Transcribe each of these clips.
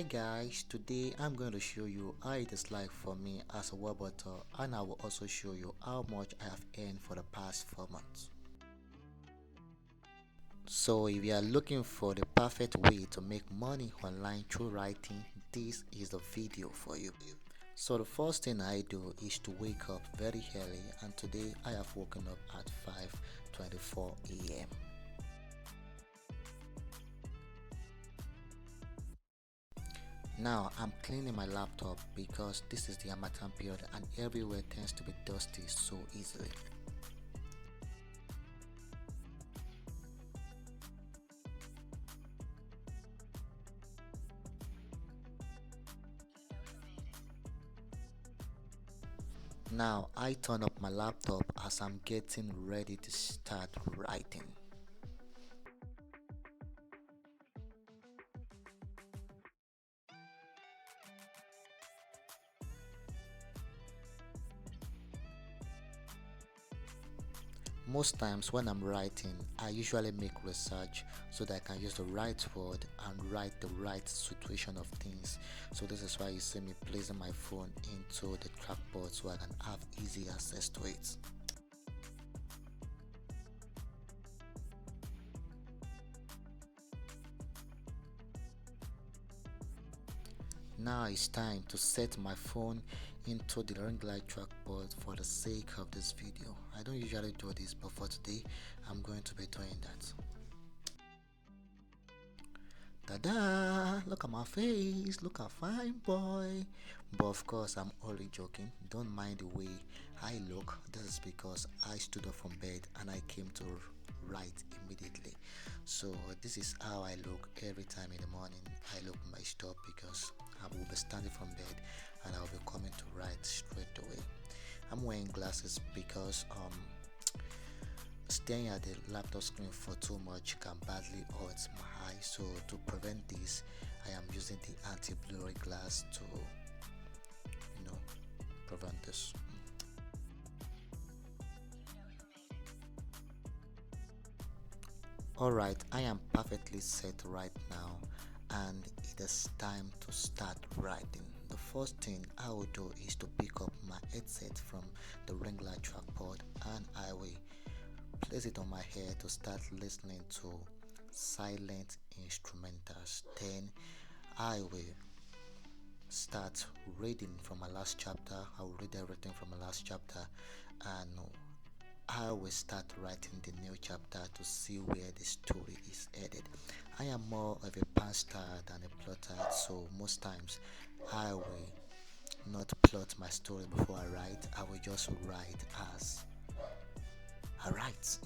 Hi guys, today I'm going to show you how it is like for me as a web author, and I will also show you how much I have earned for the past 4 months. So if you are looking for the perfect way to make money online through writing, this is the video for you. So the first thing I do is to wake up very early, and today I have woken up at 5:24 a.m. Now I'm cleaning my laptop because this is the Harmattan period and everywhere tends to be dusty so easily. Now I turn up my laptop as I'm getting ready to start writing. Most times when I'm writing, I usually make research so that I can use the right word and write the right situation of things. So this is why you see me placing my phone into the trackpad so I can have easy access to it. Now it's time to set my phone into the ring light trackpad for the sake of this video. I don't usually do this, but for today I'm going to be doing that. Tada! Look at my face, look at fine boy. But of course I'm only joking. Don't mind the way I look. This is because I stood up from bed and I came to write immediately. So this is how I look every time in the morning. I look messed up because I will be standing from bed and I will be coming to write straight away. I'm wearing glasses because staring at the laptop screen for too much can badly hurt my eyes. So to prevent this, I am using the anti-blurry glass to prevent this. Alright, I am perfectly set right now and it is time to start writing. The first thing I will do is to pick up my headset from the ring light trackpad and I will place it on my head to start listening to silent instrumentals. Then I will start reading from my last chapter. I will read everything from my last chapter and I will start writing the new chapter to see where the story is headed. I am more of a pastor than a plotter, so most times I will not plot my story before I write. I will just write as I write.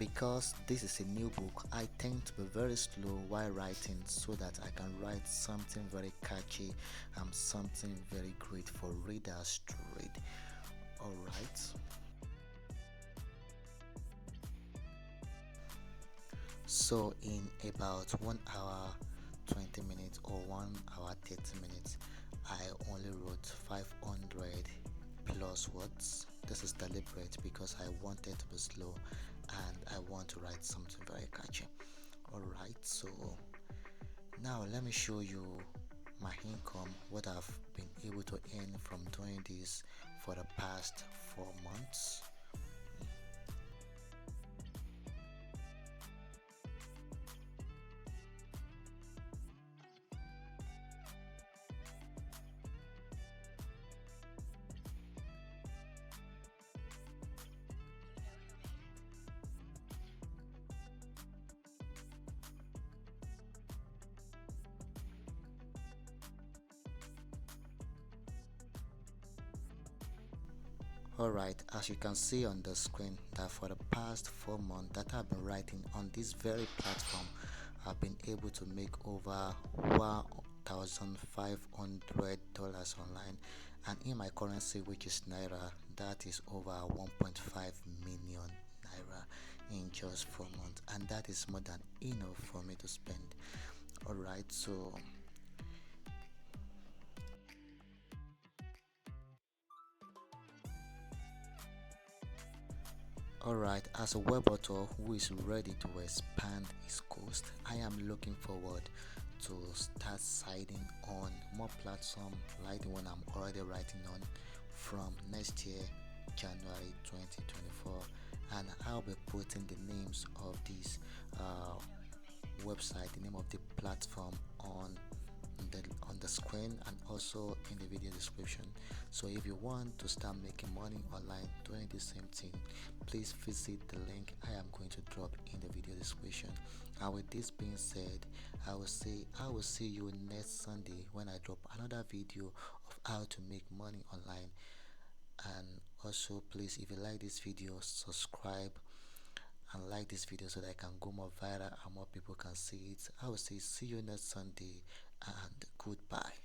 Because this is a new book, I tend to be very slow while writing so that I can write something very catchy and something very great for readers to read. Alright, so in about 1 hour 20 minutes or 1 hour 30 minutes, I only wrote 500 plus words. This is deliberate because I wanted to be slow and I want to write something very catchy. Alright, so now let me show you my income, what I've been able to earn from doing this for the past 4 months. Alright, as you can see on the screen that for the past 4 months that I've been writing on this very platform, I've been able to make over $1,500 online, and in my currency, which is naira, that is over 1.5 million naira in just 4 months, and that is more than enough for me to spend. Alright, so alright, as a web author who is ready to expand his coast, I am looking forward to start siding on more platforms like the one I'm already writing on from next year, January 2024, and I'll be putting the names of these website, the name of the platform on the screen and also in the video description. So if you want to start making money online doing the same thing, please visit the link I am going to drop in the video description. And with this being said, I will see you next Sunday when I drop another video of how to make money online. And also, please, if you like this video, subscribe and like this video so that I can go more viral and more people can see it. I will say see you next Sunday and goodbye.